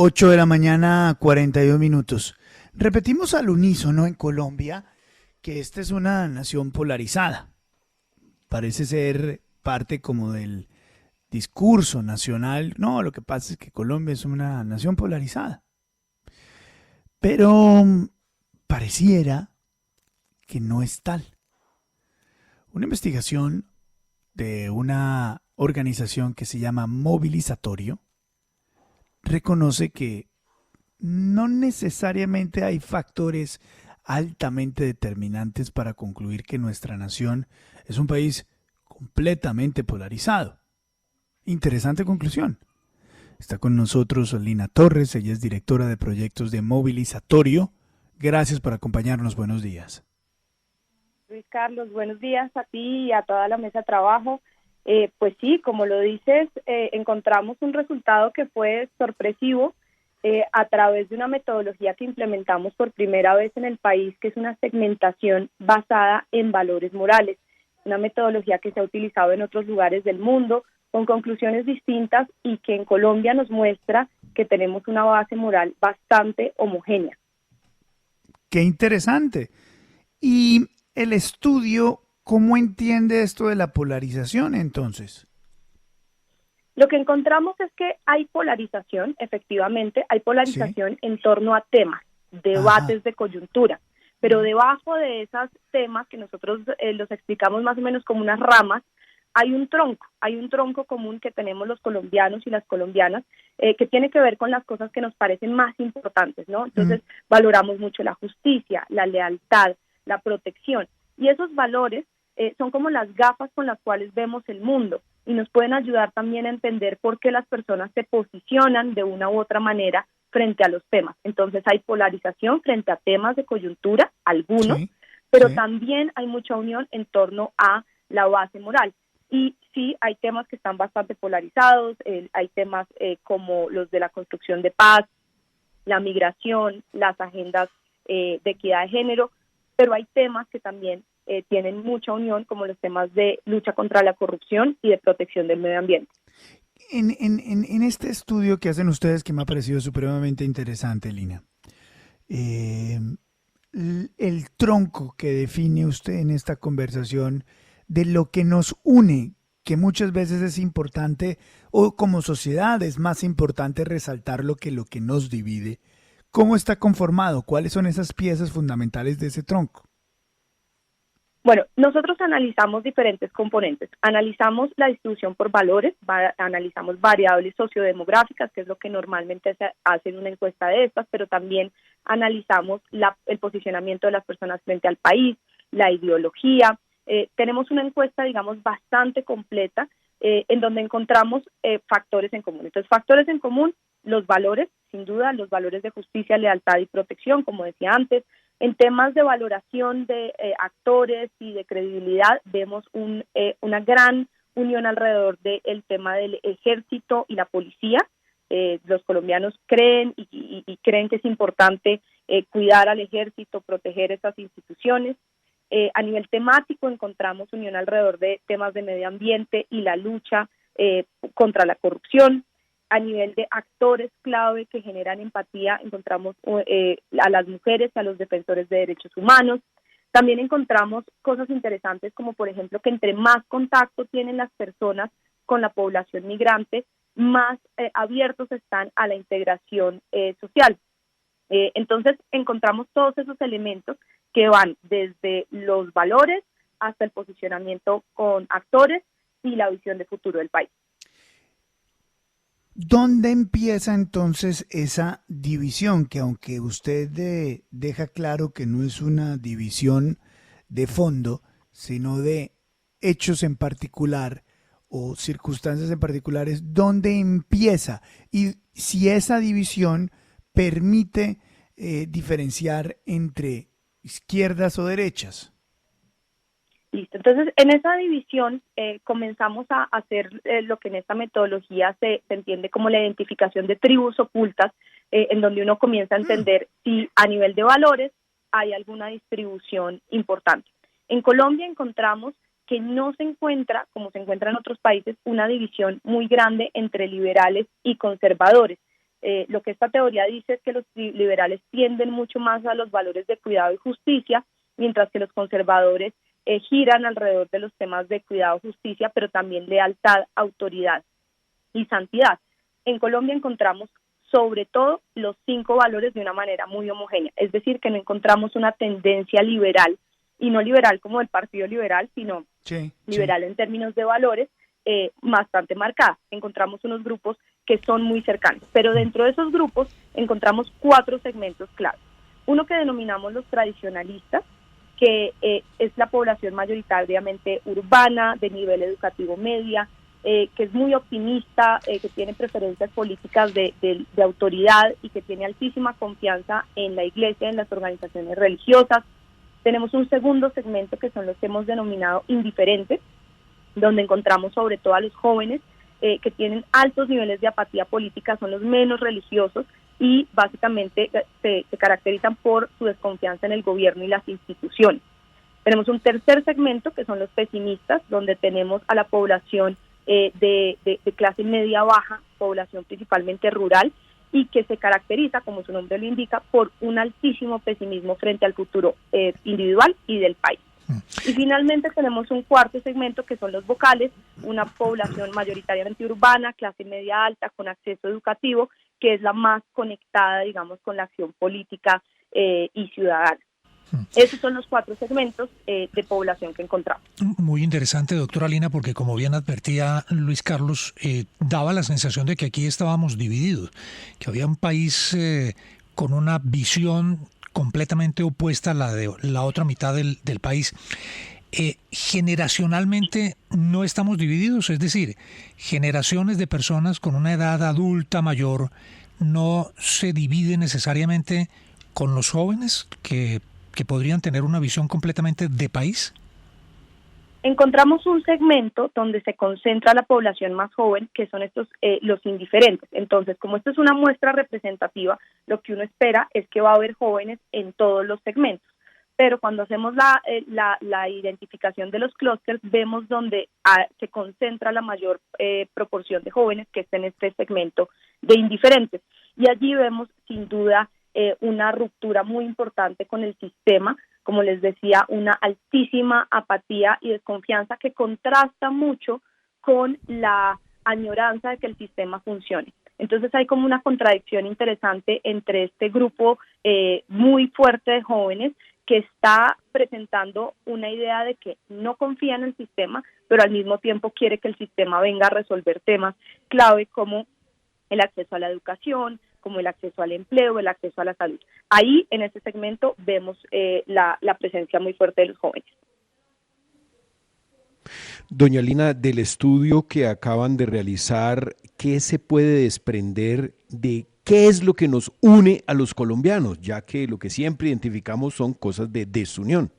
8 de la mañana, 42 minutos. Repetimos al unísono en Colombia que esta es una nación polarizada. Parece ser parte como del discurso nacional. No, lo que pasa es que Colombia es una nación polarizada. Pero pareciera que no es tal. Una investigación de una organización que se llama Movilizatorio reconoce que no necesariamente hay factores altamente determinantes para concluir que nuestra nación es un país completamente polarizado. Interesante conclusión. Está con nosotros Lina Torres, ella es directora de proyectos de Movilizatorio. Gracias por acompañarnos, buenos días. Luis Carlos, buenos días a ti y a toda la mesa de trabajo. Pues sí, como lo dices, encontramos un resultado que fue sorpresivo a través de una metodología que implementamos por primera vez en el país, que es una segmentación basada en valores morales, una metodología que se ha utilizado en otros lugares del mundo, con conclusiones distintas y que en Colombia nos muestra que tenemos una base moral bastante homogénea. ¡Qué interesante! Y el estudio, ¿cómo entiende esto de la polarización entonces? Lo que encontramos es que hay polarización, efectivamente, hay polarización Sí. en torno a temas, Ajá. debates de coyuntura, pero debajo de esos temas que nosotros los explicamos más o menos como unas ramas, hay un tronco común que tenemos los colombianos y las colombianas que tiene que ver con las cosas que nos parecen más importantes, ¿no? Mm. Entonces valoramos mucho la justicia, la lealtad, la protección, y esos valores son como las gafas con las cuales vemos el mundo y nos pueden ayudar también a entender por qué las personas se posicionan de una u otra manera frente a los temas. Entonces hay polarización frente a temas de coyuntura, algunos, Sí, pero sí. también hay mucha unión en torno a la base moral. Y sí, hay temas que están bastante polarizados, hay temas como los de la construcción de paz, la migración, las agendas de equidad de género, pero hay temas que también tienen mucha unión, como los temas de lucha contra la corrupción y de protección del medio ambiente. En este estudio que hacen ustedes, que me ha parecido supremamente interesante, Lina, eh, el tronco que define usted en esta conversación de lo que nos une, que muchas veces es importante, o como sociedad es más importante resaltar lo que nos divide. ¿Cómo está conformado? ¿Cuáles son esas piezas fundamentales de ese tronco? Bueno, nosotros analizamos diferentes componentes. Analizamos la distribución por valores, analizamos variables sociodemográficas, que es lo que normalmente se hace en una encuesta de estas, pero también analizamos el posicionamiento de las personas frente al país, la ideología. Tenemos una encuesta, digamos, bastante completa, en donde encontramos factores en común. Entonces, factores en común, los valores, sin duda, los valores de justicia, lealtad y protección, como decía antes. En temas de valoración de actores y de credibilidad, vemos una gran unión alrededor del tema del ejército y la policía. Los colombianos creen y creen que es importante cuidar al ejército, proteger estas instituciones. A nivel temático encontramos unión alrededor de temas de medio ambiente y la lucha contra la corrupción. A nivel de actores clave que generan empatía, encontramos a las mujeres, a los defensores de derechos humanos. También encontramos cosas interesantes como, por ejemplo, que entre más contacto tienen las personas con la población migrante, más abiertos están a la integración social. Entonces, encontramos todos esos elementos que van desde los valores hasta el posicionamiento con actores y la visión de futuro del país. ¿Dónde empieza entonces esa división? Que aunque usted deja claro que no es una división de fondo, sino de hechos en particular o circunstancias en particulares, ¿dónde empieza? Y si esa división permite diferenciar entre izquierdas o derechas. Listo. Entonces, en esa división comenzamos a hacer lo que en esta metodología se entiende como la identificación de tribus ocultas, en donde uno comienza a Mm. entender si a nivel de valores hay alguna distribución importante. En Colombia encontramos que no se encuentra, como se encuentra en otros países, una división muy grande entre liberales y conservadores. Lo que esta teoría dice es que los liberales tienden mucho más a los valores de cuidado y justicia, mientras que los conservadores giran alrededor de los temas de cuidado y justicia, pero también lealtad, autoridad y santidad. En Colombia encontramos sobre todo los 5 valores de una manera muy homogénea, es decir, que no encontramos una tendencia liberal, y no liberal como el Partido Liberal, sino liberal en términos de valores, bastante marcada. Encontramos unos grupos que son muy cercanos, pero dentro de esos grupos encontramos 4 segmentos claves. Uno que denominamos los tradicionalistas, que es la población mayoritariamente urbana, de nivel educativo media, que es muy optimista, que tiene preferencias políticas de autoridad y que tiene altísima confianza en la iglesia, en las organizaciones religiosas. Tenemos un segundo segmento que son los que hemos denominado indiferentes, donde encontramos sobre todo a los jóvenes que tienen altos niveles de apatía política, son los menos religiosos y básicamente se caracterizan por su desconfianza en el gobierno y las instituciones. Tenemos un tercer segmento que son los pesimistas, donde tenemos a la población de clase media baja, población principalmente rural, y que se caracteriza, como su nombre lo indica, por un altísimo pesimismo frente al futuro individual y del país. Y finalmente tenemos un cuarto segmento que son los vocales, una población mayoritariamente urbana, clase media alta, con acceso educativo, que es la más conectada, digamos, con la acción política y ciudadana. Esos son los 4 segmentos de población que encontramos. Muy interesante, doctora Lina, porque como bien advertía Luis Carlos, daba la sensación de que aquí estábamos divididos, que había un país con una visión completamente opuesta a la de la otra mitad del país. Generacionalmente no estamos divididos, es decir, generaciones de personas con una edad adulta mayor no se dividen necesariamente con los jóvenes que podrían tener una visión completamente de país. Encontramos un segmento donde se concentra la población más joven, que son estos los indiferentes. Entonces, como esto es una muestra representativa, lo que uno espera es que va a haber jóvenes en todos los segmentos. Pero cuando hacemos la identificación de los clústeres, vemos donde se concentra la mayor proporción de jóvenes que está en este segmento de indiferentes. Y allí vemos, sin duda, una ruptura muy importante con el sistema, como les decía, una altísima apatía y desconfianza que contrasta mucho con la añoranza de que el sistema funcione. Entonces hay como una contradicción interesante entre este grupo muy fuerte de jóvenes que está presentando una idea de que no confía en el sistema, pero al mismo tiempo quiere que el sistema venga a resolver temas clave como el acceso a la educación, como el acceso al empleo, el acceso a la salud. Ahí, en este segmento, vemos la presencia muy fuerte de los jóvenes. Doña Lina, del estudio que acaban de realizar, ¿qué se puede desprender de qué es lo que nos une a los colombianos? Ya que lo que siempre identificamos son cosas de desunión.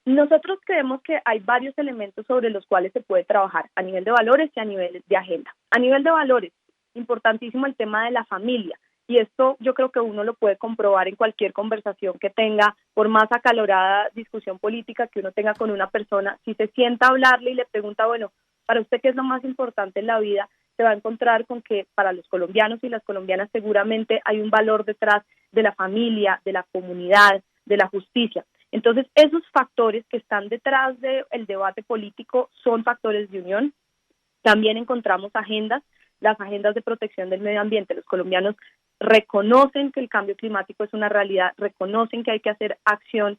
Nosotros creemos que hay varios elementos sobre los cuales se puede trabajar a nivel de valores y a nivel de agenda. A nivel de valores, importantísimo el tema de la familia, y esto yo creo que uno lo puede comprobar en cualquier conversación que tenga, por más acalorada discusión política que uno tenga con una persona. Si se sienta a hablarle y le pregunta, bueno, para usted qué es lo más importante en la vida, se va a encontrar con que para los colombianos y las colombianas seguramente hay un valor detrás de la familia, de la comunidad, de la justicia. Entonces, esos factores que están detrás del debate político son factores de unión. También encontramos agendas, las agendas de protección del medio ambiente. Los colombianos reconocen que el cambio climático es una realidad, reconocen que hay que hacer acción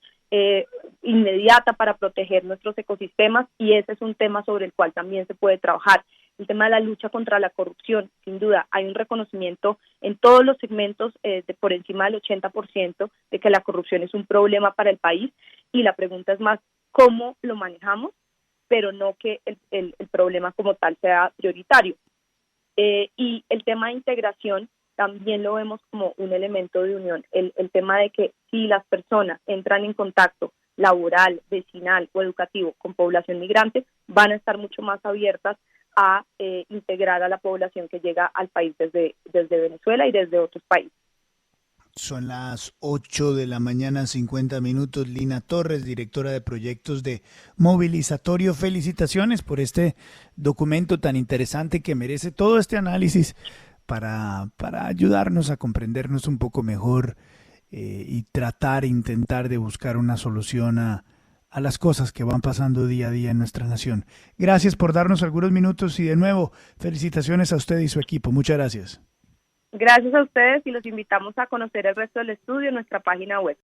inmediata para proteger nuestros ecosistemas, y ese es un tema sobre el cual también se puede trabajar. El tema de la lucha contra la corrupción, sin duda, hay un reconocimiento en todos los segmentos por encima del 80% de que la corrupción es un problema para el país, y la pregunta es más cómo lo manejamos, pero no que el problema como tal sea prioritario. Y el tema de integración también lo vemos como un elemento de unión, el tema de que si las personas entran en contacto laboral, vecinal o educativo con población migrante, van a estar mucho más abiertas a integrar a la población que llega al país desde Venezuela y desde otros países. Son las 8 de la mañana, 50 minutos. Lina Torres, directora de proyectos de Movilizatorio. Felicitaciones por este documento tan interesante que merece todo este análisis para ayudarnos a comprendernos un poco mejor y intentar de buscar una solución a las cosas que van pasando día a día en nuestra nación. Gracias por darnos algunos minutos y de nuevo, felicitaciones a usted y su equipo. Muchas gracias. Gracias a ustedes y los invitamos a conocer el resto del estudio en nuestra página web.